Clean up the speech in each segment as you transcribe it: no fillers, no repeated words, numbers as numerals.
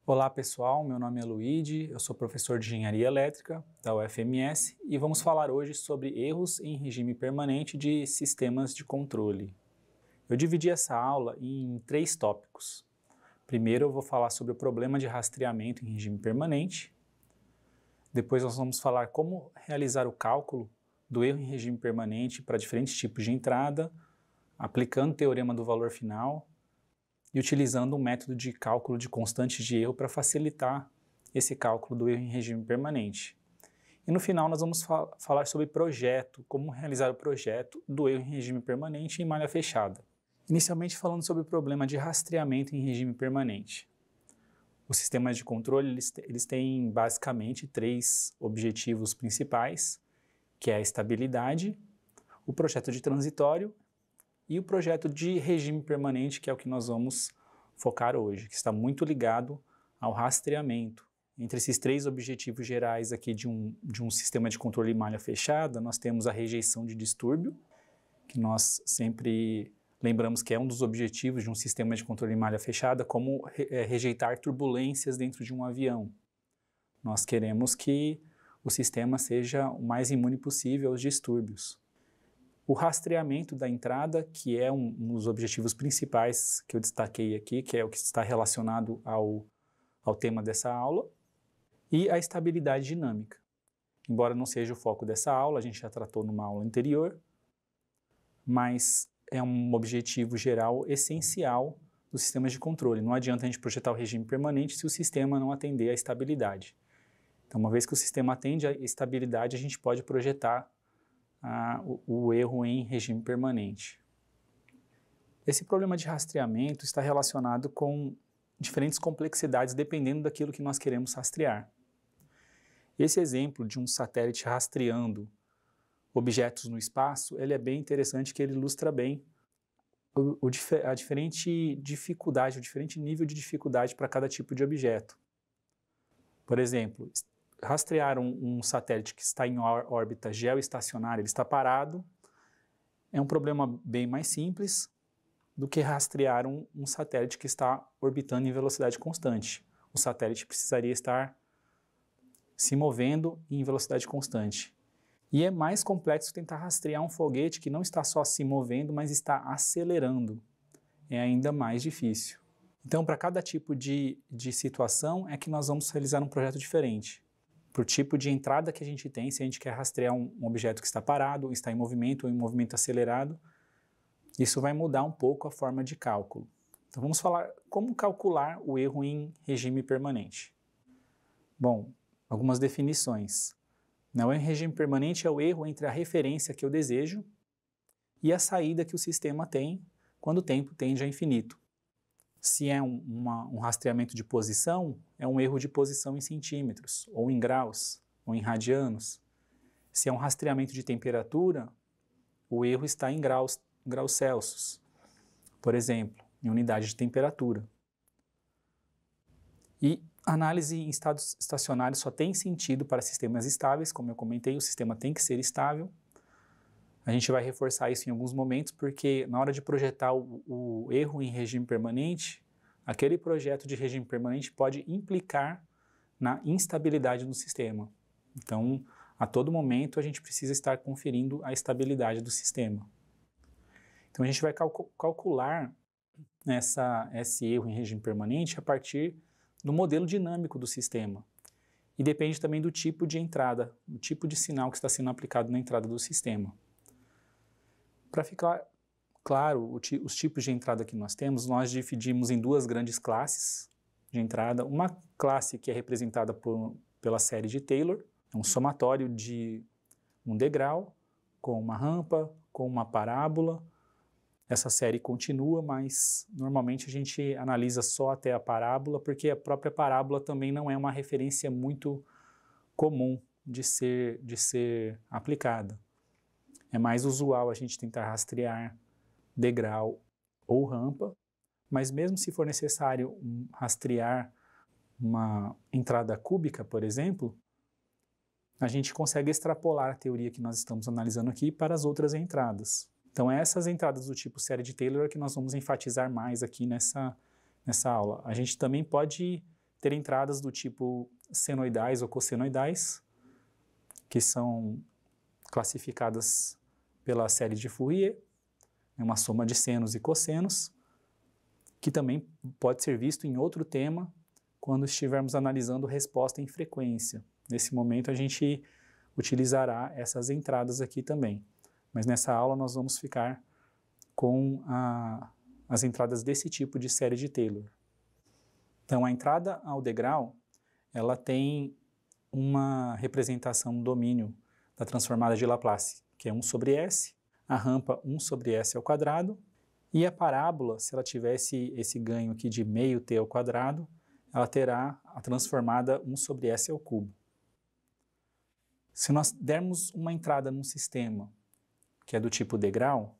Olá pessoal, meu nome é Luigi, eu sou professor de Engenharia Elétrica da UFMS e vamos falar hoje sobre erros em regime permanente de sistemas de controle. Eu dividi essa aula em 3 tópicos. Primeiro eu vou falar sobre o problema de rastreamento em regime permanente. Depois nós vamos falar como realizar o cálculo do erro em regime permanente para diferentes tipos de entrada, aplicando o teorema do valor final e utilizando um método de cálculo de constantes de erro para facilitar esse cálculo do erro em regime permanente. E no final nós vamos falar sobre projeto, como realizar o projeto do erro em regime permanente em malha fechada. Inicialmente falando sobre o problema de rastreamento em regime permanente. Os sistemas de controle eles têm basicamente 3 objetivos principais, que é a estabilidade, o projeto de transitório e o projeto de regime permanente, que é o que nós vamos focar hoje, que está muito ligado ao rastreamento. Entre esses 3 objetivos gerais aqui de um sistema de controle em malha fechada, nós temos a rejeição de distúrbio, que nós sempre lembramos que é um dos objetivos de um sistema de controle em malha fechada, como rejeitar turbulências dentro de um avião. Nós queremos que o sistema seja o mais imune possível aos distúrbios. O rastreamento da entrada, que é um dos objetivos principais que eu destaquei aqui, que é o que está relacionado ao tema dessa aula, e a estabilidade dinâmica. Embora não seja o foco dessa aula, a gente já tratou numa aula anterior, mas é um objetivo geral essencial dos sistemas de controle. Não adianta a gente projetar o regime permanente se o sistema não atender à estabilidade. Então, uma vez que o sistema atende à estabilidade, a gente pode projetar o erro em regime permanente. Esse problema de rastreamento está relacionado com diferentes complexidades dependendo daquilo que nós queremos rastrear. Esse exemplo de um satélite rastreando objetos no espaço, ele é bem interessante, que ele ilustra bem a diferente dificuldade, o diferente nível de dificuldade para cada tipo de objeto. Por exemplo, rastrear um satélite que está em órbita geoestacionária, ele está parado, é um problema bem mais simples do que rastrear um satélite que está orbitando em velocidade constante. O satélite precisaria estar se movendo em velocidade constante. E é mais complexo tentar rastrear um foguete que não está só se movendo, mas está acelerando. É ainda mais difícil. Então, para cada tipo de situação é que nós vamos realizar um projeto diferente. Para o tipo de entrada que a gente tem, se a gente quer rastrear um objeto que está parado, está em movimento ou em movimento acelerado, isso vai mudar um pouco a forma de cálculo. Então vamos falar como calcular o erro em regime permanente. Bom, algumas definições. O erro em regime permanente é o erro entre a referência que eu desejo e a saída que o sistema tem quando o tempo tende a infinito. Se é um rastreamento de posição, é um erro de posição em centímetros, ou em graus, ou em radianos. Se é um rastreamento de temperatura, o erro está em graus Celsius, por exemplo, em unidade de temperatura. E análise em estados estacionários só tem sentido para sistemas estáveis, como eu comentei, o sistema tem que ser estável. A gente vai reforçar isso em alguns momentos, porque na hora de projetar o erro em regime permanente, aquele projeto de regime permanente pode implicar na instabilidade do sistema. Então, a todo momento, a gente precisa estar conferindo a estabilidade do sistema. Então, a gente vai calcular esse erro em regime permanente a partir do modelo dinâmico do sistema. E depende também do tipo de entrada, do tipo de sinal que está sendo aplicado na entrada do sistema. Para ficar claro os tipos de entrada que nós temos, nós dividimos em 2 grandes classes de entrada. Uma classe que é representada pela série de Taylor, é um somatório de um degrau, com uma rampa, com uma parábola. Essa série continua, mas normalmente a gente analisa só até a parábola, porque a própria parábola também não é uma referência muito comum de ser aplicada. É mais usual a gente tentar rastrear degrau ou rampa, mas mesmo se for necessário rastrear uma entrada cúbica, por exemplo, a gente consegue extrapolar a teoria que nós estamos analisando aqui para as outras entradas. Então, essas entradas do tipo série de Taylor é que nós vamos enfatizar mais aqui nessa aula. A gente também pode ter entradas do tipo senoidais ou cossenoidais, que são classificadas pela série de Fourier, uma soma de senos e cossenos, que também pode ser visto em outro tema quando estivermos analisando resposta em frequência. Nesse momento a gente utilizará essas entradas aqui também, mas nessa aula nós vamos ficar com as entradas desse tipo de série de Taylor. Então a entrada ao degrau, ela tem uma representação no domínio da transformada de Laplace, que é 1 sobre S, a rampa 1 sobre S ao quadrado, e a parábola, se ela tivesse esse ganho aqui de meio t ao quadrado, ela terá a transformada 1 sobre S ao cubo. Se nós dermos uma entrada num sistema que é do tipo degrau,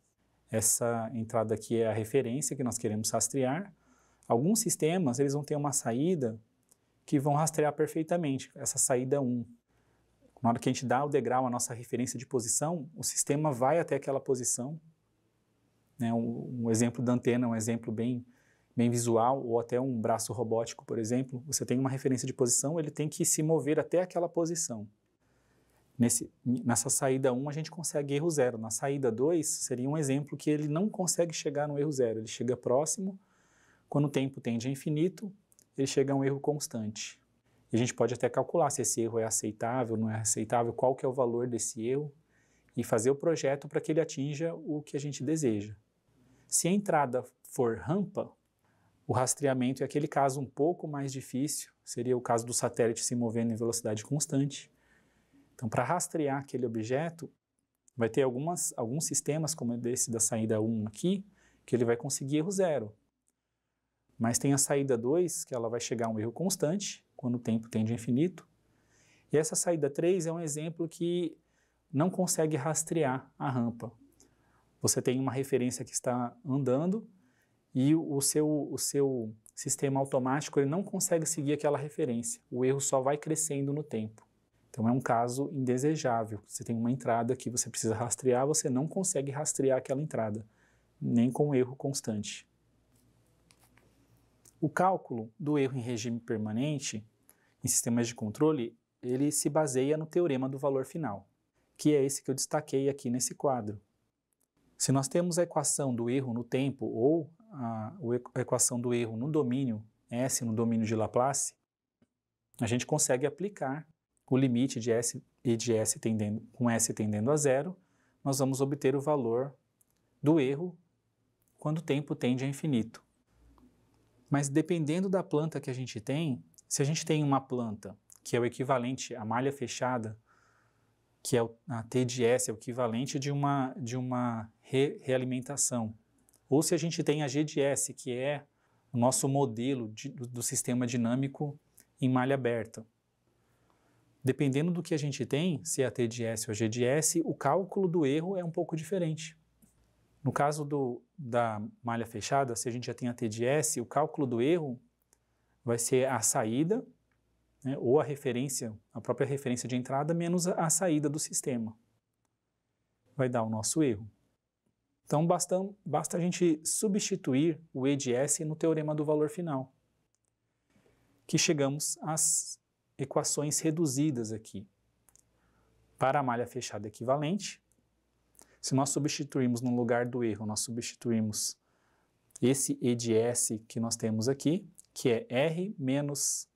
essa entrada aqui é a referência que nós queremos rastrear. Alguns sistemas eles vão ter uma saída que vão rastrear perfeitamente, essa saída 1. Na hora que a gente dá o degrau, a nossa referência de posição, o sistema vai até aquela posição. Né? Um exemplo da antena, um exemplo bem visual, ou até um braço robótico, por exemplo, você tem uma referência de posição, ele tem que se mover até aquela posição. Nessa saída 1 a gente consegue erro zero. Na saída 2 seria um exemplo que ele não consegue chegar no erro zero, ele chega próximo, quando o tempo tende a infinito, ele chega a um erro constante. E a gente pode até calcular se esse erro é aceitável, não é aceitável, qual que é o valor desse erro, e fazer o projeto para que ele atinja o que a gente deseja. Se a entrada for rampa, o rastreamento é aquele caso um pouco mais difícil, seria o caso do satélite se movendo em velocidade constante. Então, para rastrear aquele objeto, vai ter alguns sistemas, como esse da saída 1 aqui, que ele vai conseguir erro zero. Mas tem a saída 2, que ela vai chegar a um erro constante, quando o tempo tende a infinito. E essa saída 3 é um exemplo que não consegue rastrear a rampa. Você tem uma referência que está andando e o seu sistema automático ele não consegue seguir aquela referência. O erro só vai crescendo no tempo. Então é um caso indesejável. Você tem uma entrada que você precisa rastrear, você não consegue rastrear aquela entrada, nem com erro constante. O cálculo do erro em regime permanente, em sistemas de controle, ele se baseia no teorema do valor final, que é esse que eu destaquei aqui nesse quadro. Se nós temos a equação do erro no tempo ou a equação do erro no domínio S, no domínio de Laplace, a gente consegue aplicar o limite de S e de S com S tendendo a zero, nós vamos obter o valor do erro quando o tempo tende a infinito. Mas dependendo da planta que a gente tem, se a gente tem uma planta que é o equivalente à malha fechada, que é a T de S, é o equivalente de uma realimentação. Ou se a gente tem a G de S, que é o nosso modelo do sistema dinâmico em malha aberta. Dependendo do que a gente tem, se é a T de S ou a G de S, o cálculo do erro é um pouco diferente. No caso da malha fechada, se a gente já tem a T de S, o cálculo do erro vai ser a saída, né, ou a própria referência de entrada, menos a saída do sistema. Vai dar o nosso erro. Então, basta a gente substituir o E de S no teorema do valor final, que chegamos às equações reduzidas aqui. Para a malha fechada equivalente, se nós substituirmos no lugar do erro, nós substituímos esse E de S que nós temos aqui, que é R menos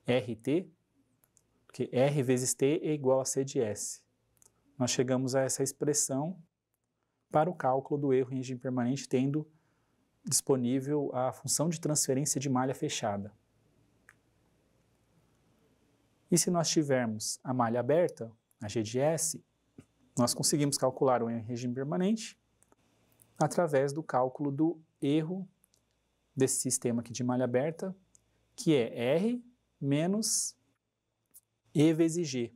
RT, porque R vezes T é igual a C de S. Nós chegamos a essa expressão para o cálculo do erro em regime permanente, tendo disponível a função de transferência de malha fechada. E se nós tivermos a malha aberta, a G de S, nós conseguimos calcular o erro em regime permanente através do cálculo do erro desse sistema aqui de malha aberta, que é R menos E vezes G.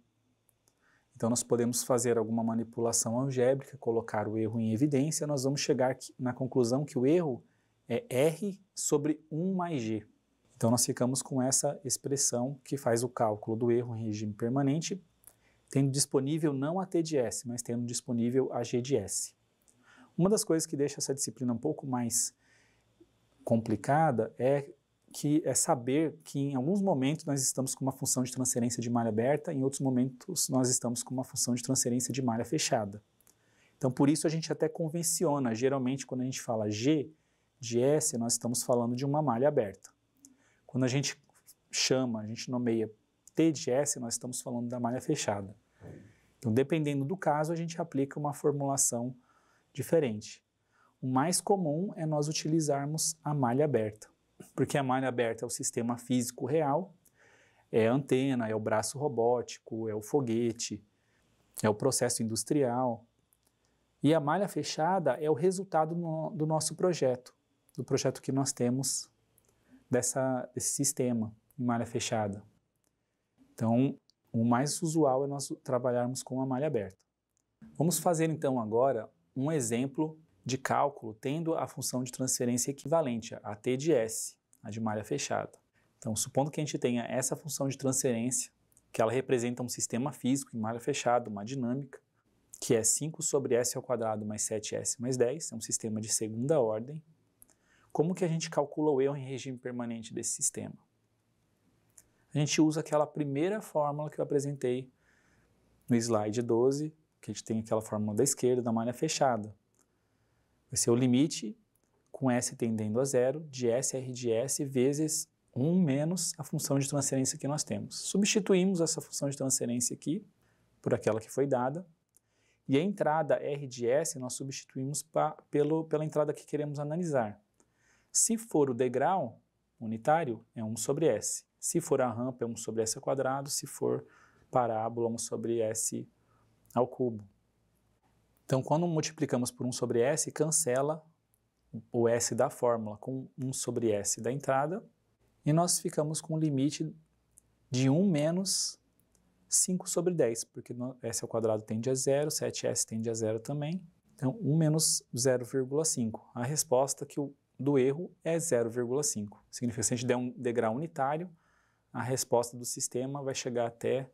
Então, nós podemos fazer alguma manipulação algébrica, colocar o erro em evidência, nós vamos chegar na conclusão que o erro é R sobre 1 mais G. Então, nós ficamos com essa expressão que faz o cálculo do erro em regime permanente, tendo disponível não a T de S, mas tendo disponível a G de S. Uma das coisas que deixa essa disciplina um pouco mais complicada é que é saber que em alguns momentos nós estamos com uma função de transferência de malha aberta, em outros momentos nós estamos com uma função de transferência de malha fechada. Então, por isso a gente até convenciona, geralmente quando a gente fala G de S, nós estamos falando de uma malha aberta. Quando a gente chama, a gente nomeia T de S, nós estamos falando da malha fechada. Então, dependendo do caso, a gente aplica uma formulação diferente. O mais comum é nós utilizarmos a malha aberta, porque a malha aberta é o sistema físico real, é a antena, é o braço robótico, é o foguete, é o processo industrial. E a malha fechada é o resultado do nosso projeto, do projeto que nós temos desse sistema em malha fechada. Então, o mais usual é nós trabalharmos com a malha aberta. Vamos fazer então agora um exemplo de cálculo tendo a função de transferência equivalente, a T de S, a de malha fechada. Então, supondo que a gente tenha essa função de transferência, que ela representa um sistema físico em malha fechada, uma dinâmica, que é 5 sobre S ao quadrado mais 7S mais 10, é um sistema de segunda ordem. Como que a gente calcula o erro em regime permanente desse sistema? A gente usa aquela primeira fórmula que eu apresentei no slide 12, que a gente tem aquela fórmula da esquerda da malha fechada. Vai ser o limite com S tendendo a zero de SR de S vezes 1 menos a função de transferência que nós temos. Substituímos essa função de transferência aqui por aquela que foi dada. E a entrada R de S nós substituímos pela entrada que queremos analisar. Se for o degrau unitário, é 1 sobre S. Se for a rampa, é 1 sobre S ao quadrado. Se for parábola, 1 sobre S ao cubo. Então, quando multiplicamos por 1 sobre S, cancela o S da fórmula com 1 sobre S da entrada. E nós ficamos com o limite de 1 menos 5 sobre 10, porque S ao quadrado tende a zero, 7S tende a zero também. Então, 1 menos 0,5. A resposta do erro é 0,5. Significa que se a gente der um degrau unitário, a resposta do sistema vai chegar até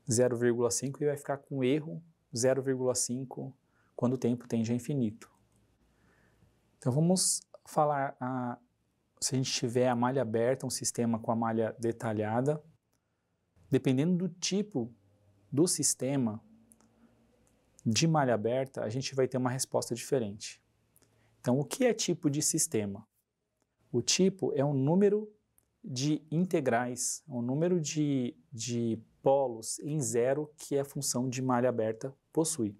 0,5 e vai ficar com erro 0,5 quando o tempo tende a infinito. Então, vamos falar, se a gente tiver a malha aberta, um sistema com a malha detalhada, dependendo do tipo do sistema de malha aberta, a gente vai ter uma resposta diferente. Então, o que é tipo de sistema? O tipo é um número de integrais, um número de polos em zero que a função de malha aberta possui.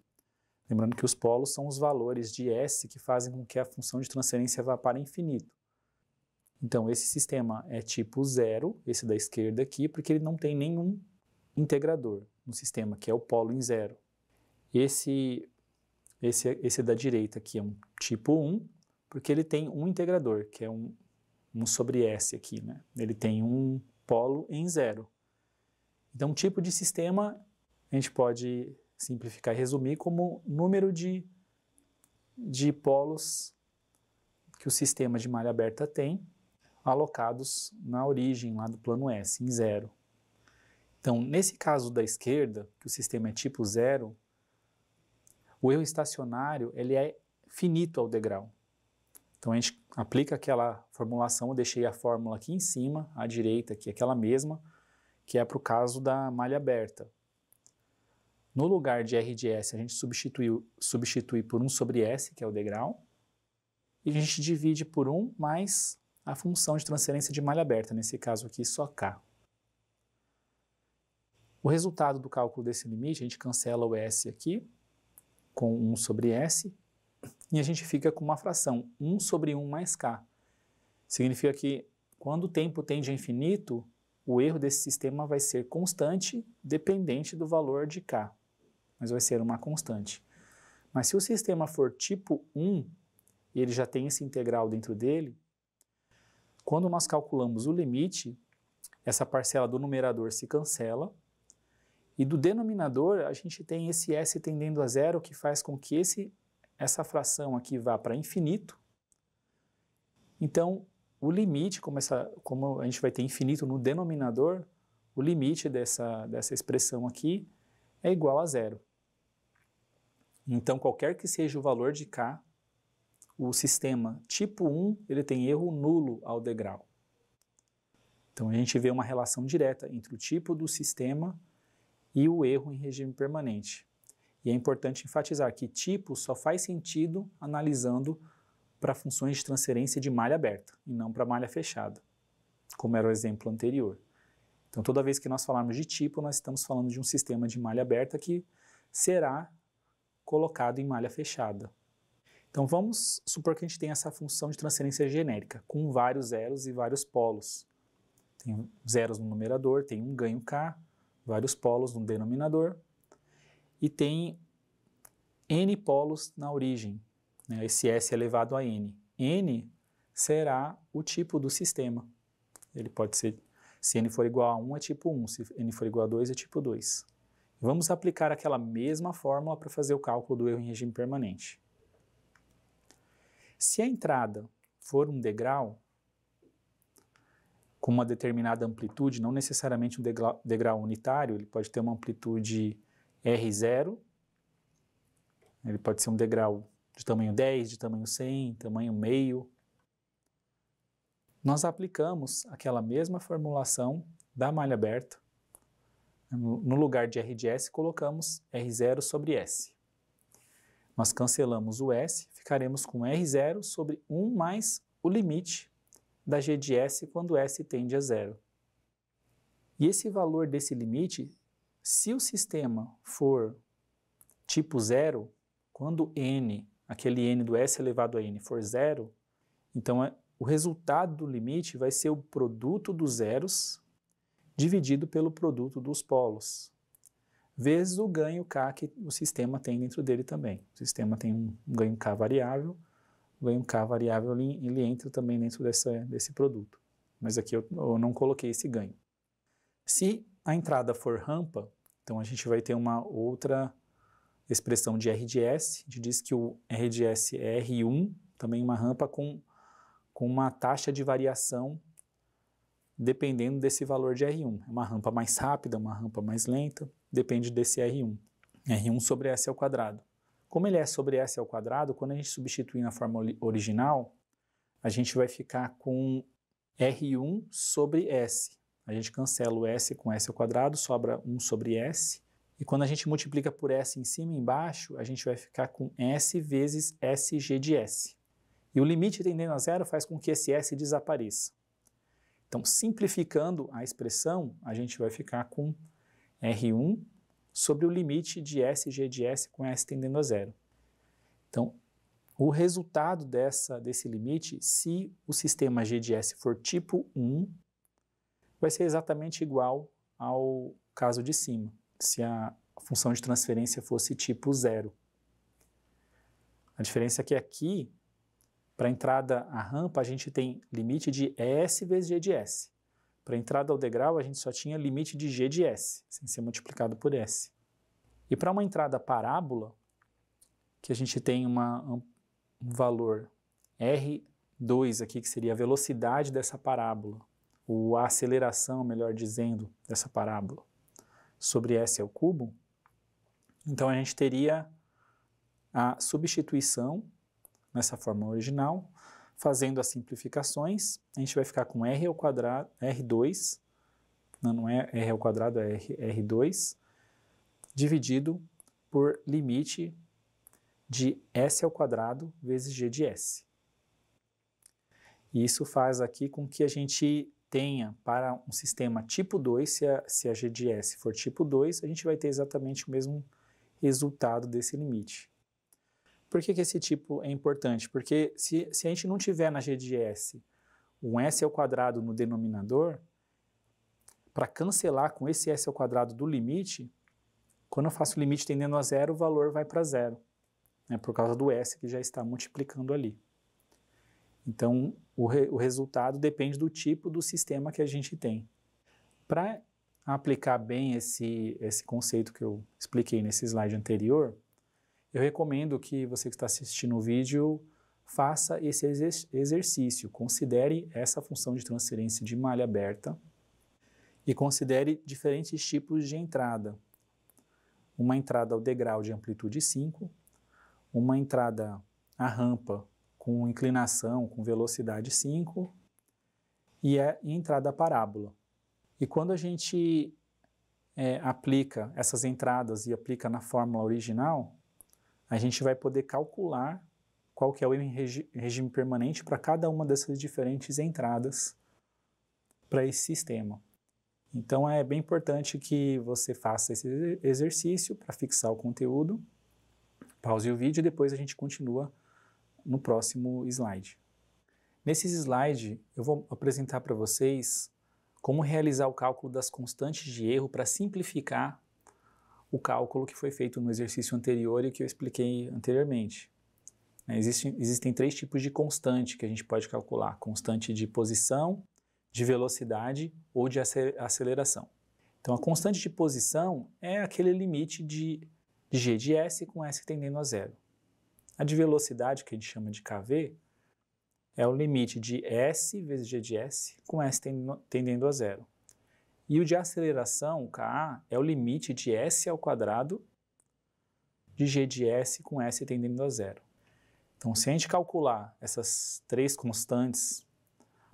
Lembrando que os polos são os valores de S que fazem com que a função de transferência vá para infinito. Então, esse sistema é tipo zero, esse da esquerda aqui, porque ele não tem nenhum integrador no sistema, que é o polo em zero. Esse da direita aqui é um tipo 1, porque ele tem um integrador, que é um sobre S aqui, né? Ele tem um polo em zero. Então, tipo de sistema, a gente pode simplificar e resumir como número de polos que o sistema de malha aberta tem, alocados na origem lá do plano S, em zero. Então, nesse caso da esquerda, que o sistema é tipo zero, o erro estacionário ele é finito ao degrau. Então, a gente aplica aquela formulação, eu deixei a fórmula aqui em cima, à direita aqui, aquela mesma, que é para o caso da malha aberta. No lugar de R de S, a gente substitui por 1 sobre S, que é o degrau, e a gente divide por 1 mais a função de transferência de malha aberta, nesse caso aqui só K. O resultado do cálculo desse limite, a gente cancela o S aqui, com 1 sobre S, e a gente fica com uma fração, 1 sobre 1 mais K. Significa que quando o tempo tende a infinito, o erro desse sistema vai ser constante, dependente do valor de K, mas vai ser uma constante. Mas se o sistema for tipo 1, e ele já tem esse integral dentro dele, quando nós calculamos o limite, essa parcela do numerador se cancela, e do denominador a gente tem esse S tendendo a zero, que faz com que essa fração aqui vá para infinito. Então, o limite, como a gente vai ter infinito no denominador, o limite dessa expressão aqui é igual a zero. Então, qualquer que seja o valor de K, o sistema tipo 1 ele tem erro nulo ao degrau. Então a gente vê uma relação direta entre o tipo do sistema e o erro em regime permanente. E é importante enfatizar que tipo só faz sentido analisando para funções de transferência de malha aberta e não para malha fechada, como era o exemplo anterior. Então toda vez que nós falarmos de tipo, nós estamos falando de um sistema de malha aberta que será colocado em malha fechada. Então vamos supor que a gente tem essa função de transferência genérica, com vários zeros e vários polos. Tem zeros no numerador, tem um ganho K, vários polos no denominador, e tem N polos na origem, né? Esse S elevado a N. N será o tipo do sistema. Ele pode ser, se N for igual a 1 é tipo 1, se N for igual a 2 é tipo 2. Vamos aplicar aquela mesma fórmula para fazer o cálculo do erro em regime permanente. Se a entrada for um degrau, com uma determinada amplitude, não necessariamente um degrau unitário, ele pode ter uma amplitude R0, ele pode ser um degrau de tamanho 10, de tamanho 100, tamanho meio. Nós aplicamos aquela mesma formulação da malha aberta. No lugar de R de S, colocamos R0 sobre S. Nós cancelamos o S, ficaremos com R0 sobre 1 mais o limite da G de S quando S tende a 0. E esse valor desse limite, se o sistema for tipo 0, quando N, aquele N do S elevado a N for 0, então o resultado do limite vai ser o produto dos zeros dividido pelo produto dos polos, vezes o ganho K que o sistema tem dentro dele também. O sistema tem um ganho K variável, o ganho K variável ele entra também dentro desse produto. Mas aqui eu não coloquei esse ganho. Se a entrada for rampa, então a gente vai ter uma outra expressão de R de S, a gente diz que o R de S é R1, também uma rampa com uma taxa de variação dependendo desse valor de R1. É uma rampa mais rápida, uma rampa mais lenta, depende desse R1. R1 sobre S ao quadrado. Como ele é sobre S ao quadrado, quando a gente substituir na forma original, a gente vai ficar com R1 sobre S. A gente cancela o S com S ao quadrado, sobra 1 sobre S. E quando a gente multiplica por S em cima e embaixo, a gente vai ficar com S vezes SG de S. E o limite tendendo a 0 faz com que esse S desapareça. Então, simplificando a expressão, a gente vai ficar com R1 sobre o limite de SG de S com S tendendo a 0. Então, o resultado desse limite, se o sistema G de S for tipo 1, vai ser exatamente igual ao caso de cima, se a função de transferência fosse tipo 0. A diferença é que aqui, para a entrada à rampa, a gente tem limite de S vezes G de S. Para a entrada ao degrau, a gente só tinha limite de G de S, sem ser multiplicado por S. E para uma entrada parábola, que a gente tem um valor R2 aqui, que seria a velocidade dessa parábola, ou a aceleração, melhor dizendo, dessa parábola, sobre S ao cubo, então a gente teria a substituição nessa forma original, fazendo as simplificações, a gente vai ficar com R ao quadrado, R2, não é R ao quadrado, é R2, dividido por limite de S ao quadrado vezes G de S. E isso faz aqui com que a gente tenha, para um sistema tipo 2, se a G de S for tipo 2, a gente vai ter exatamente o mesmo resultado desse limite. Por que esse tipo é importante? Porque se a gente não tiver na G de S um S ao quadrado no denominador, para cancelar com esse S ao quadrado do limite, quando eu faço o limite tendendo a 0, o valor vai para 0, né, por causa do S que já está multiplicando ali. Então, o resultado depende do tipo do sistema que a gente tem. Para aplicar bem esse conceito que eu expliquei nesse slide anterior, eu recomendo que você que está assistindo o vídeo faça esse exercício, considere essa função de transferência de malha aberta e considere diferentes tipos de entrada. Uma entrada ao degrau de amplitude 5, uma entrada à rampa com inclinação, com velocidade 5, e a entrada da parábola. E quando a gente aplica essas entradas e aplica na fórmula original, a gente vai poder calcular qual que é o erro em regime permanente para cada uma dessas diferentes entradas para esse sistema. Então é bem importante que você faça esse exercício para fixar o conteúdo, pause o vídeo e depois a gente continua no próximo slide. Nesse slide eu vou apresentar para vocês como realizar o cálculo das constantes de erro para simplificar o cálculo que foi feito no exercício anterior e que eu expliquei anteriormente. Existem 3 tipos de constante que a gente pode calcular: constante de posição, de velocidade ou de aceleração. Então a constante de posição é aquele limite de g de s com s tendendo a zero. A de velocidade, que a gente chama de kv, é o limite de s vezes g de s com s tendendo a zero. E o de aceleração, o Ka, é o limite de s ao quadrado de g de s com s tendendo a zero. Então, se a gente calcular essas 3 constantes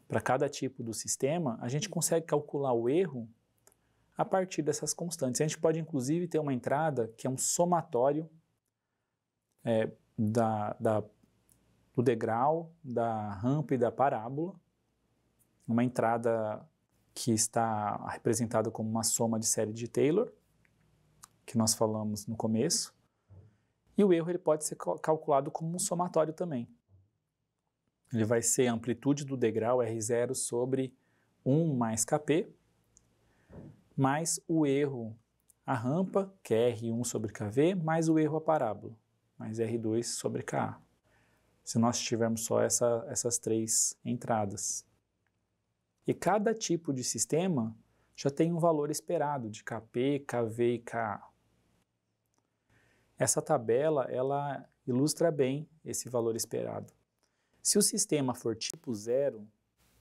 para cada tipo do sistema, a gente consegue calcular o erro a partir dessas constantes. A gente pode, inclusive, ter uma entrada que é um somatório do degrau, da rampa e da parábola, uma entrada que está representada como uma soma de série de Taylor, que nós falamos no começo, e o erro ele pode ser calculado como um somatório também. Ele vai ser a amplitude do degrau R0 sobre 1 mais Kp, mais o erro a rampa, que é R1 sobre Kv, mais o erro a parábola, mais R2 sobre Ka. Se nós tivermos só essas 3 entradas. E cada tipo de sistema já tem um valor esperado de Kp, Kv e Ka. Essa tabela, ela ilustra bem esse valor esperado. Se o sistema for tipo 0,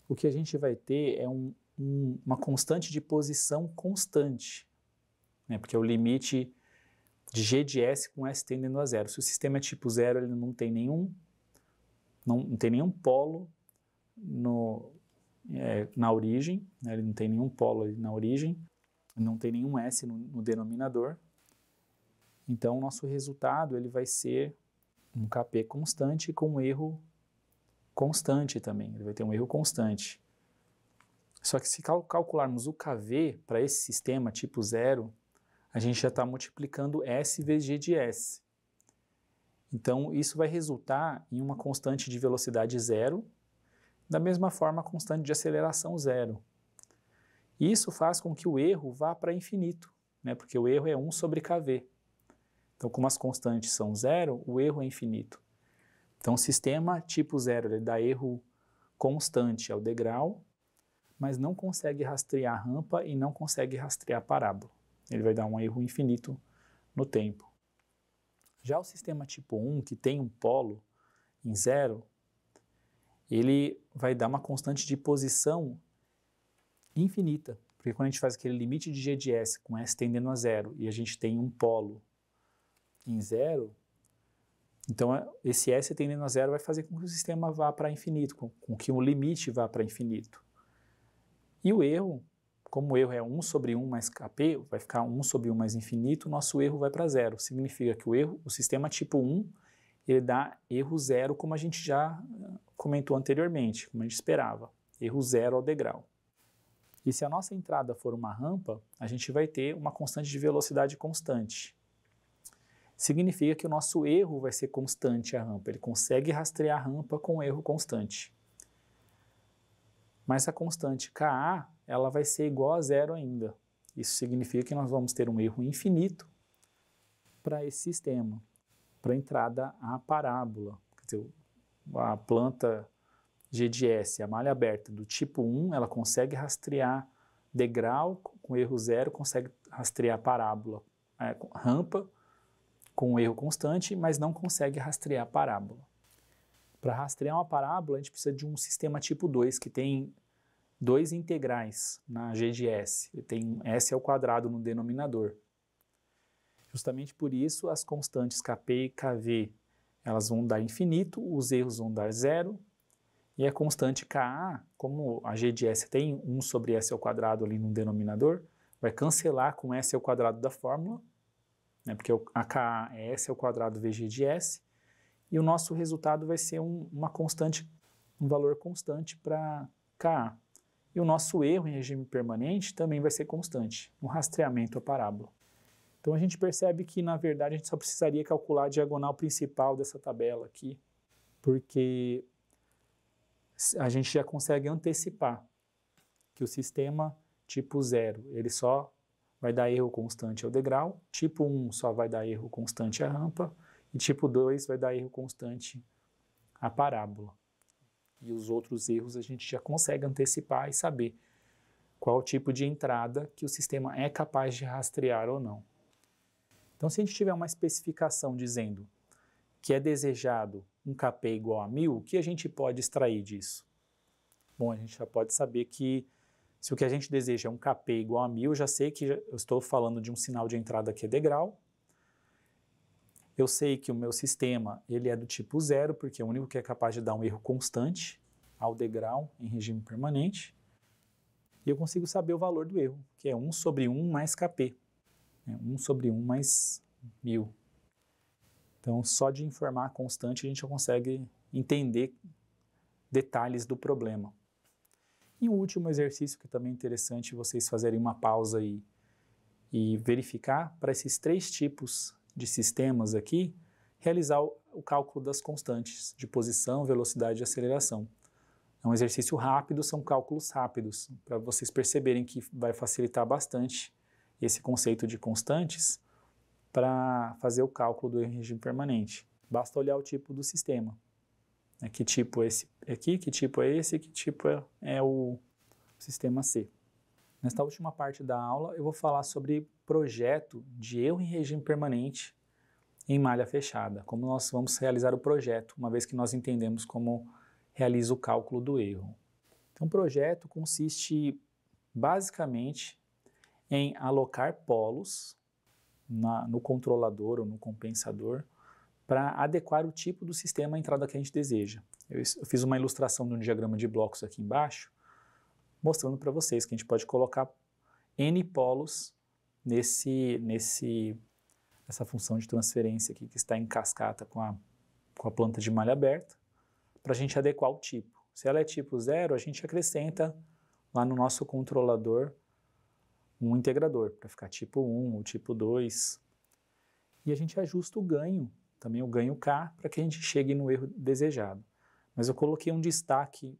o que a gente vai ter é uma constante de posição constante, né? Porque é o limite de g de s com s tendendo a zero. Se o sistema é tipo 0, ele não tem nenhum polo na origem, né? Ele não tem nenhum polo na origem, não tem nenhum s no denominador. Então, o nosso resultado ele vai ser um Kp constante com um erro constante também. Ele vai ter um erro constante. Só que se calcularmos o Kv para esse sistema tipo 0, a gente já está multiplicando S vezes G de S. Então, isso vai resultar em uma constante de velocidade 0, da mesma forma a constante de aceleração 0. Isso faz com que o erro vá para infinito, né? Porque o erro é 1 sobre Kv. Então, como as constantes são 0, o erro é infinito. Então, o sistema tipo 0 ele dá erro constante ao degrau, mas não consegue rastrear a rampa e não consegue rastrear a parábola. Ele vai dar um erro infinito no tempo. Já o sistema tipo 1, que tem um polo em 0, ele vai dar uma constante de posição infinita, porque quando a gente faz aquele limite de g de s com s tendendo a 0 e a gente tem um polo em 0, então esse s tendendo a 0 vai fazer com que o sistema vá para infinito, com que o limite vá para infinito. E o erro, como o erro é 1 sobre 1 mais Kp, vai ficar 1 sobre 1 mais infinito, o nosso erro vai para 0. Significa que o sistema tipo 1, ele dá erro 0, como a gente já comentou anteriormente, como a gente esperava. Erro 0 ao degrau. E se a nossa entrada for uma rampa, a gente vai ter uma constante de velocidade constante. Significa que o nosso erro vai ser constante a rampa. Ele consegue rastrear a rampa com erro constante. Mas a constante Ka, ela vai ser igual a 0 ainda. Isso significa que nós vamos ter um erro infinito para esse sistema, para a entrada à parábola. Quer dizer, a planta G de S, a malha aberta do tipo 1, ela consegue rastrear degrau com erro 0, consegue rastrear parábola, rampa com erro constante, mas não consegue rastrear parábola. Para rastrear uma parábola, a gente precisa de um sistema tipo 2, que tem 2 integrais na G de S. Ele tem S ao quadrado no denominador. Justamente por isso, as constantes Kp e Kv, elas vão dar infinito, os erros vão dar 0, E a constante Ka, como a g de S tem 1 sobre S ao quadrado ali no denominador, vai cancelar com S ao quadrado da fórmula, né, porque a Ka é S ao quadrado VG de S, e o nosso resultado vai ser uma constante, um valor constante para Ka. E o nosso erro em regime permanente também vai ser constante, um rastreamento à parábola. Então a gente percebe que, na verdade, a gente só precisaria calcular a diagonal principal dessa tabela aqui, porque a gente já consegue antecipar que o sistema tipo 0, ele só vai dar erro constante ao degrau, tipo 1 só vai dar erro constante à rampa, e tipo 2 vai dar erro constante à parábola. E os outros erros a gente já consegue antecipar e saber qual o tipo de entrada que o sistema é capaz de rastrear ou não. Então, se a gente tiver uma especificação dizendo que é desejado um Kp igual a 1000, o que a gente pode extrair disso? Bom, a gente já pode saber que se o que a gente deseja é um Kp igual a 1000, eu já sei que eu estou falando de um sinal de entrada que é degrau. Eu sei que o meu sistema ele é do tipo 0, porque é o único que é capaz de dar um erro constante ao degrau em regime permanente. E eu consigo saber o valor do erro, que é 1 sobre 1 mais Kp. 1 sobre 1 mais 1000. Então, só de informar a constante, a gente já consegue entender detalhes do problema. E um último exercício que também é interessante vocês fazerem uma pausa e verificar, para esses 3 tipos de sistemas aqui, realizar o cálculo das constantes de posição, velocidade e aceleração. É um exercício rápido, são cálculos rápidos, para vocês perceberem que vai facilitar bastante esse conceito de constantes para fazer o cálculo do regime permanente. Basta olhar o tipo do sistema. Que tipo é esse aqui, que tipo é esse, que tipo é o sistema C. Nesta última parte da aula, eu vou falar sobre projeto de erro em regime permanente em malha fechada, como nós vamos realizar o projeto, uma vez que nós entendemos como realiza o cálculo do erro. Então, o projeto consiste basicamente em alocar polos no controlador ou no compensador para adequar o tipo do sistema à entrada que a gente deseja. Eu fiz uma ilustração de um diagrama de blocos aqui embaixo, mostrando para vocês que a gente pode colocar N polos nessa função de transferência aqui que está em cascata com a planta de malha aberta, para a gente adequar o tipo. Se ela é tipo 0, a gente acrescenta lá no nosso controlador um integrador, para ficar tipo 1 ou tipo 2. E a gente ajusta o ganho, também o ganho K, para que a gente chegue no erro desejado. Mas eu coloquei um destaque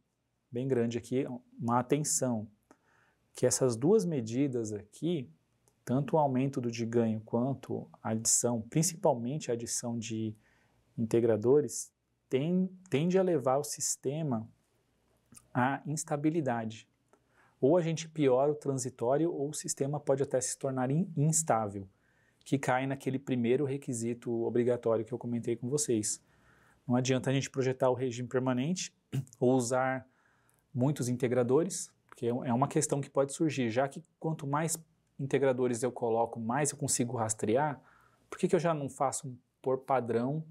bem grande aqui, uma atenção, que essas duas medidas aqui, tanto o aumento de ganho quanto a adição, principalmente a adição de integradores, tende a levar o sistema à instabilidade. Ou a gente piora o transitório, ou o sistema pode até se tornar instável, que cai naquele primeiro requisito obrigatório que eu comentei com vocês. Não adianta a gente projetar o regime permanente ou usar muitos integradores, porque é uma questão que pode surgir, já que quanto mais integradores eu coloco, mais eu consigo rastrear, por que eu já não faço por padrão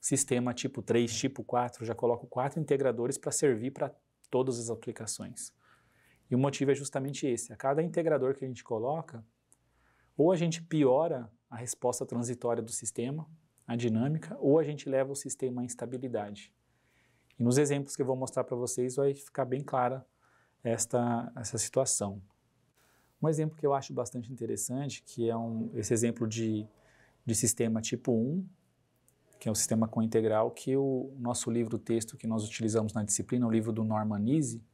sistema tipo 3, tipo 4, já coloco 4 integradores para servir para todas as aplicações? E o motivo é justamente esse, a cada integrador que a gente coloca, ou a gente piora a resposta transitória do sistema, a dinâmica, ou a gente leva o sistema à instabilidade. E nos exemplos que eu vou mostrar para vocês vai ficar bem clara essa situação. Um exemplo que eu acho bastante interessante, que é esse exemplo de sistema tipo 1, que é o sistema com integral, que o nosso livro-texto que nós utilizamos na disciplina, o livro do Norman Easy,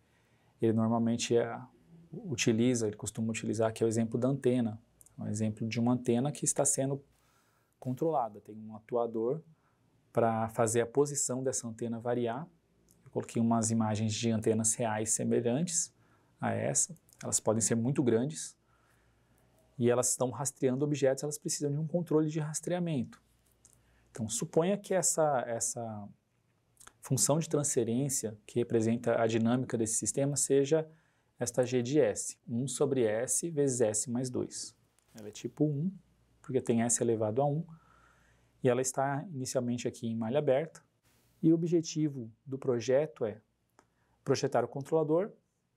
ele normalmente ele costuma utilizar, que é o exemplo da antena, um exemplo de uma antena que está sendo controlada, tem um atuador para fazer a posição dessa antena variar. Eu coloquei umas imagens de antenas reais semelhantes a essa, elas podem ser muito grandes, e elas estão rastreando objetos, elas precisam de um controle de rastreamento. Então, suponha que essa função de transferência, que representa a dinâmica desse sistema, seja esta G de S, 1 sobre S vezes S mais 2. Ela é tipo 1, porque tem S elevado a 1, e ela está inicialmente aqui em malha aberta, e o objetivo do projeto é projetar o controlador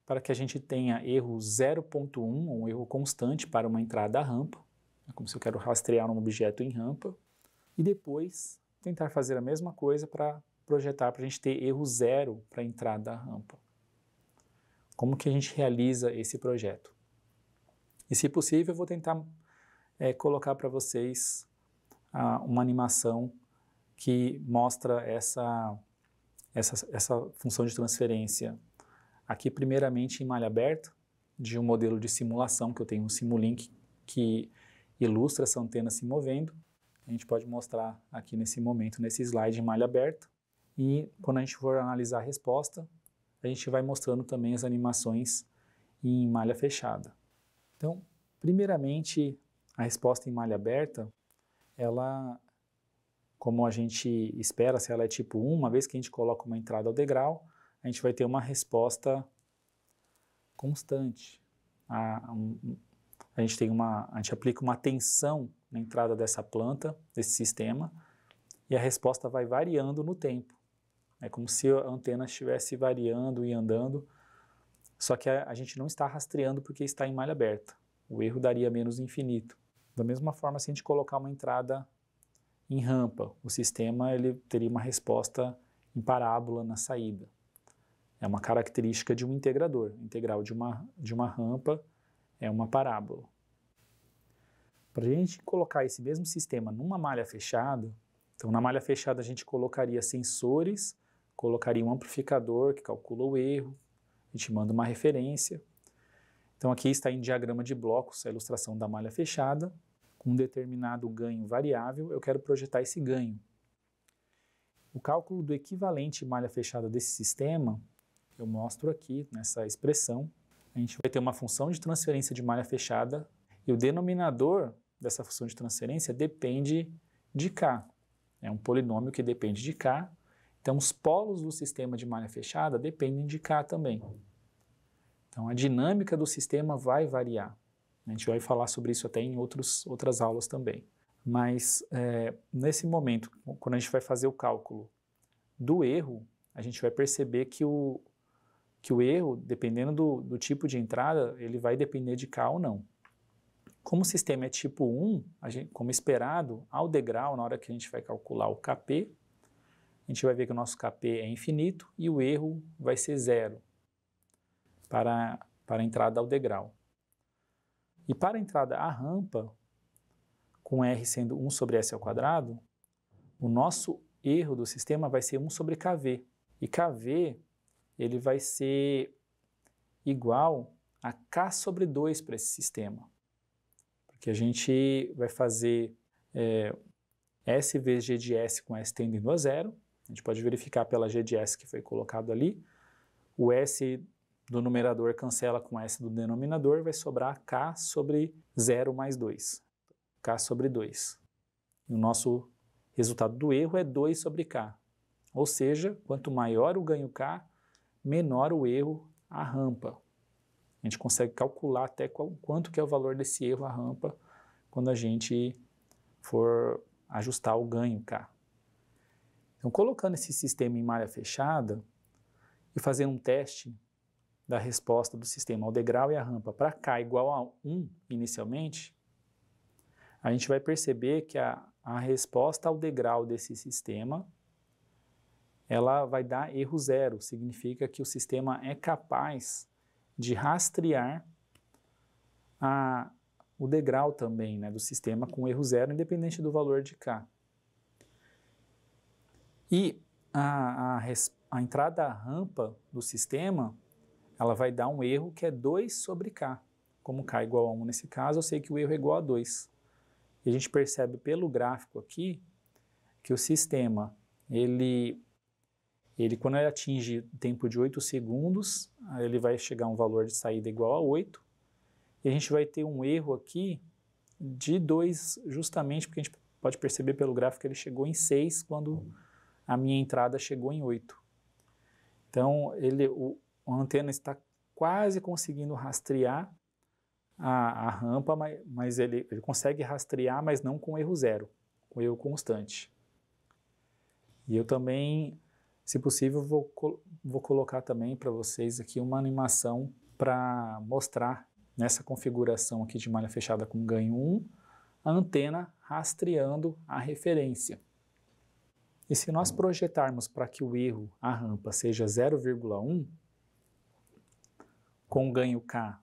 para que a gente tenha erro 0.1, um erro constante para uma entrada à rampa, é como se eu quero rastrear um objeto em rampa, e depois tentar fazer a mesma coisa para projetar, para a gente ter erro 0 para a entrada da rampa. Como que a gente realiza esse projeto? E se possível, eu vou tentar colocar para vocês uma animação que mostra essa função de transferência. Aqui, primeiramente, em malha aberta, de um modelo de simulação, que eu tenho um Simulink que ilustra essa antena se movendo. A gente pode mostrar aqui nesse momento, nesse slide em malha aberta. E quando a gente for analisar a resposta, a gente vai mostrando também as animações em malha fechada. Então, primeiramente, a resposta em malha aberta, ela, como a gente espera, se ela é tipo 1, uma vez que a gente coloca uma entrada ao degrau, a gente vai ter uma resposta constante. A gente aplica uma tensão na entrada dessa planta, desse sistema, e a resposta vai variando no tempo. É como se a antena estivesse variando e andando, só que a gente não está rastreando porque está em malha aberta. O erro daria menos infinito. Da mesma forma, se a gente colocar uma entrada em rampa, o sistema ele teria uma resposta em parábola na saída. É uma característica de um integrador. O integral de uma rampa é uma parábola. Para a gente colocar esse mesmo sistema numa malha fechada, então na malha fechada a gente colocaria sensores, colocaria um amplificador que calcula o erro, a gente manda uma referência. Então aqui está em diagrama de blocos a ilustração da malha fechada, com um determinado ganho variável, eu quero projetar esse ganho. O cálculo do equivalente malha fechada desse sistema, eu mostro aqui nessa expressão. A gente vai ter uma função de transferência de malha fechada e o denominador dessa função de transferência depende de K. É um polinômio que depende de K. Então, os polos do sistema de malha fechada dependem de K também. Então, a dinâmica do sistema vai variar. A gente vai falar sobre isso até em outras aulas também. Mas, nesse momento, quando a gente vai fazer o cálculo do erro, a gente vai perceber que o erro, dependendo do tipo de entrada, ele vai depender de K ou não. Como o sistema é tipo 1, como esperado, ao degrau, na hora que a gente vai calcular o Kp, a gente vai ver que o nosso Kp é infinito e o erro vai ser 0 para a entrada ao degrau. E para a entrada à rampa, com R sendo 1 sobre S ao quadrado, o nosso erro do sistema vai ser 1 sobre Kv. E Kv ele vai ser igual a K sobre 2 para esse sistema. Porque a gente vai fazer S vezes G de S com S tendendo a 0. A gente pode verificar pela G de S que foi colocado ali. O S do numerador cancela com S do denominador, vai sobrar K sobre 0 mais 2. K sobre 2. E o nosso resultado do erro é 2 sobre K. Ou seja, quanto maior o ganho K, menor o erro à rampa. A gente consegue calcular até quanto que é o valor desse erro à rampa quando a gente for ajustar o ganho K. Então, colocando esse sistema em malha fechada e fazendo um teste da resposta do sistema ao degrau e à rampa para K igual a 1 inicialmente, a gente vai perceber que a resposta ao degrau desse sistema ela vai dar erro 0, significa que o sistema é capaz de rastrear o degrau também, né, do sistema com erro 0, independente do valor de K. E a entrada à rampa do sistema, ela vai dar um erro que é 2 sobre K. Como K é igual a 1 nesse caso, eu sei que o erro é igual a 2. E a gente percebe pelo gráfico aqui que o sistema, quando ele atinge o tempo de 8 segundos, ele vai chegar a um valor de saída igual a 8. E a gente vai ter um erro aqui de 2, justamente porque a gente pode perceber pelo gráfico que ele chegou em 6 quando a minha entrada chegou em 8. Então, a antena está quase conseguindo rastrear a rampa, mas ele consegue rastrear, mas não com erro 0, com erro constante. E eu também, Se possível, vou colocar também para vocês aqui uma animação para mostrar nessa configuração aqui de malha fechada com ganho 1, a antena rastreando a referência. E se nós projetarmos para que o erro, a rampa, seja 0,1, com ganho K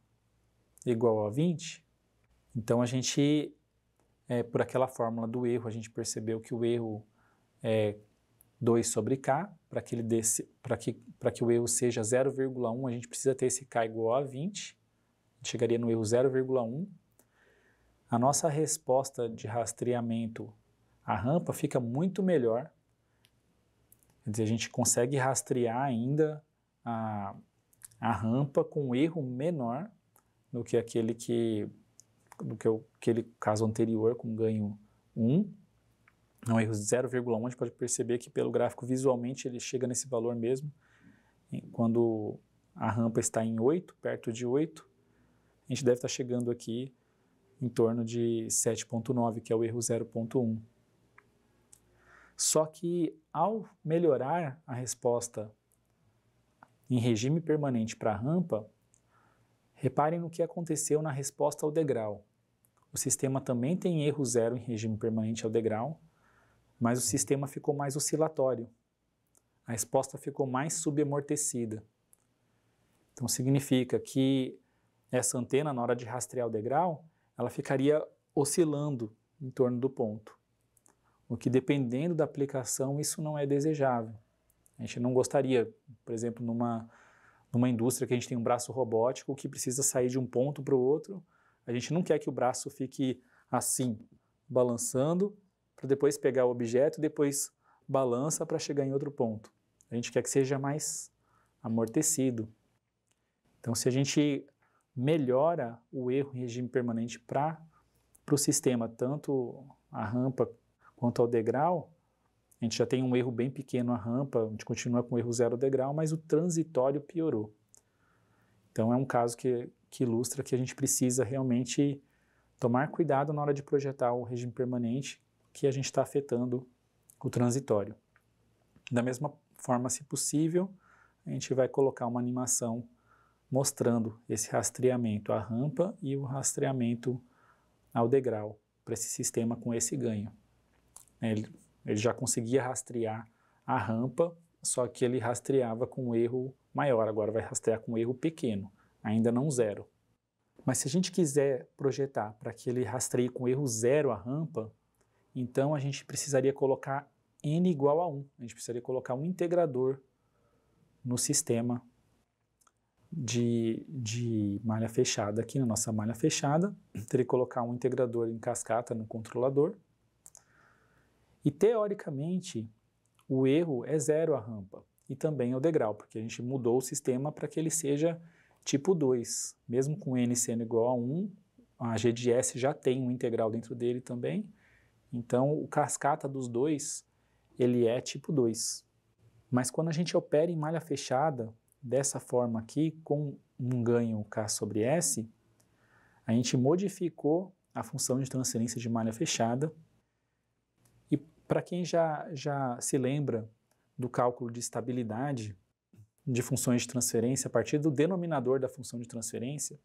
igual a 20, então a gente, por aquela fórmula do erro, a gente percebeu que o erro é 2 sobre K, para que o erro seja 0,1, a gente precisa ter esse K igual a 20, a gente chegaria no erro 0,1. A nossa resposta de rastreamento à rampa fica muito melhor, quer dizer, a gente consegue rastrear ainda a rampa com um erro menor do que aquele caso anterior com ganho 1. Um erro de 0,1, a gente pode perceber que pelo gráfico visualmente ele chega nesse valor mesmo. Quando a rampa está em 8, perto de 8, a gente deve estar chegando aqui em torno de 7,9, que é o erro 0,1. Só que ao melhorar a resposta em regime permanente para a rampa, reparem no que aconteceu na resposta ao degrau. O sistema também tem erro 0 em regime permanente ao degrau, mas o sistema ficou mais oscilatório. A resposta ficou mais subamortecida. Então significa que essa antena, na hora de rastrear o degrau, ela ficaria oscilando em torno do ponto. O que, dependendo da aplicação, isso não é desejável. A gente não gostaria, por exemplo, numa indústria que a gente tem um braço robótico que precisa sair de um ponto para o outro, a gente não quer que o braço fique assim, balançando, para depois pegar o objeto e depois balança para chegar em outro ponto. A gente quer que seja mais amortecido. Então, se a gente melhora o erro em regime permanente para o sistema, tanto a rampa quanto ao degrau, a gente já tem um erro bem pequeno a rampa, a gente continua com o erro 0 degrau, mas o transitório piorou. Então é um caso que ilustra que a gente precisa realmente tomar cuidado na hora de projetar o regime permanente, que a gente está afetando o transitório. Da mesma forma, se possível, a gente vai colocar uma animação mostrando esse rastreamento à rampa e o rastreamento ao degrau para esse sistema com esse ganho. Ele já conseguia rastrear a rampa, só que ele rastreava com um erro maior, agora vai rastrear com um erro pequeno, ainda não 0. Mas se a gente quiser projetar para que ele rastreie com erro 0 a rampa, então a gente precisaria colocar n igual a 1, a gente precisaria colocar um integrador no sistema de malha fechada. Aqui na nossa malha fechada, teria que colocar um integrador em cascata no controlador. E teoricamente, o erro é 0 a rampa e também ao degrau, porque a gente mudou o sistema para que ele seja tipo 2. Mesmo com n sendo igual a 1, a GDS já tem um integral dentro dele também. Então, o cascata dos dois, ele é tipo 2. Mas quando a gente opera em malha fechada, dessa forma aqui, com um ganho K sobre S, a gente modificou a função de transferência de malha fechada. E para quem já se lembra do cálculo de estabilidade de funções de transferência, a partir do denominador da função de transferência,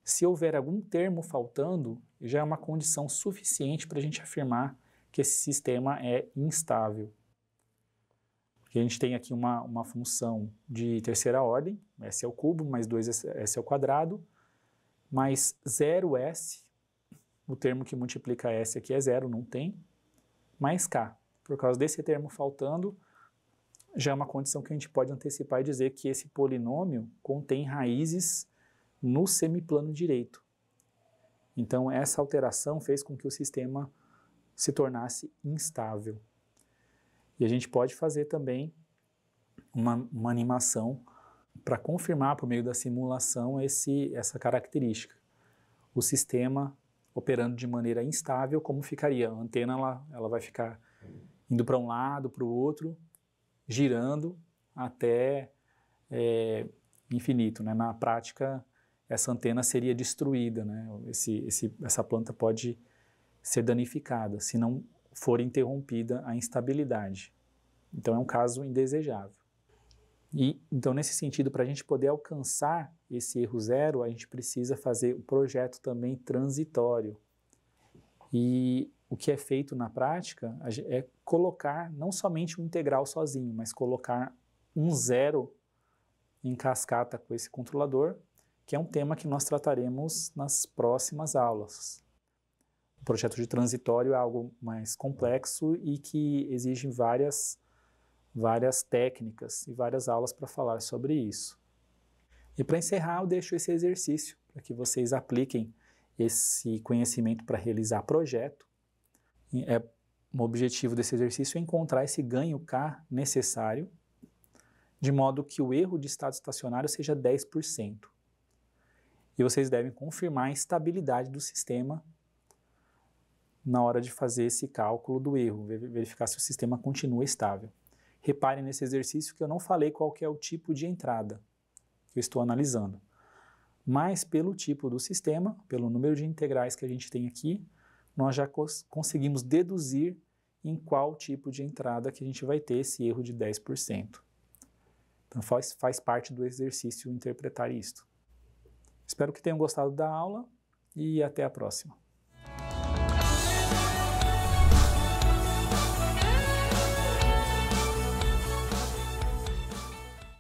se houver algum termo faltando, já é uma condição suficiente para a gente afirmar que esse sistema é instável. Porque a gente tem aqui uma função de terceira ordem, s ao cubo, mais 2s ao quadrado, mais 0s, o termo que multiplica s aqui é 0, não tem, mais k. Por causa desse termo faltando, já é uma condição que a gente pode antecipar e dizer que esse polinômio contém raízes no semiplano direito. Então, essa alteração fez com que o sistema se tornasse instável. E a gente pode fazer também uma animação para confirmar, por meio da simulação, essa característica. O sistema operando de maneira instável, como ficaria? A antena ela vai ficar indo para um lado, para o outro, girando até infinito, né? Na prática, essa antena seria destruída, né? Essa planta pode ser danificada, se não for interrompida a instabilidade. Então é um caso indesejável. E então, nesse sentido, para a gente poder alcançar esse erro zero, a gente precisa fazer o projeto também transitório. E o que é feito na prática é colocar não somente um integral sozinho, mas colocar um zero em cascata com esse controlador, que é um tema que nós trataremos nas próximas aulas. O projeto de transitório é algo mais complexo e que exige várias técnicas e várias aulas para falar sobre isso. E para encerrar, eu deixo esse exercício para que vocês apliquem esse conhecimento para realizar projeto. O objetivo desse exercício é encontrar esse ganho K necessário, de modo que o erro de estado estacionário seja 10%. E vocês devem confirmar a estabilidade do sistema na hora de fazer esse cálculo do erro, verificar se o sistema continua estável. Reparem nesse exercício que eu não falei qual que é o tipo de entrada que eu estou analisando. Mas pelo tipo do sistema, pelo número de integrais que a gente tem aqui, nós já conseguimos deduzir em qual tipo de entrada que a gente vai ter esse erro de 10%. Então faz parte do exercício interpretar isto. Espero que tenham gostado da aula e até a próxima.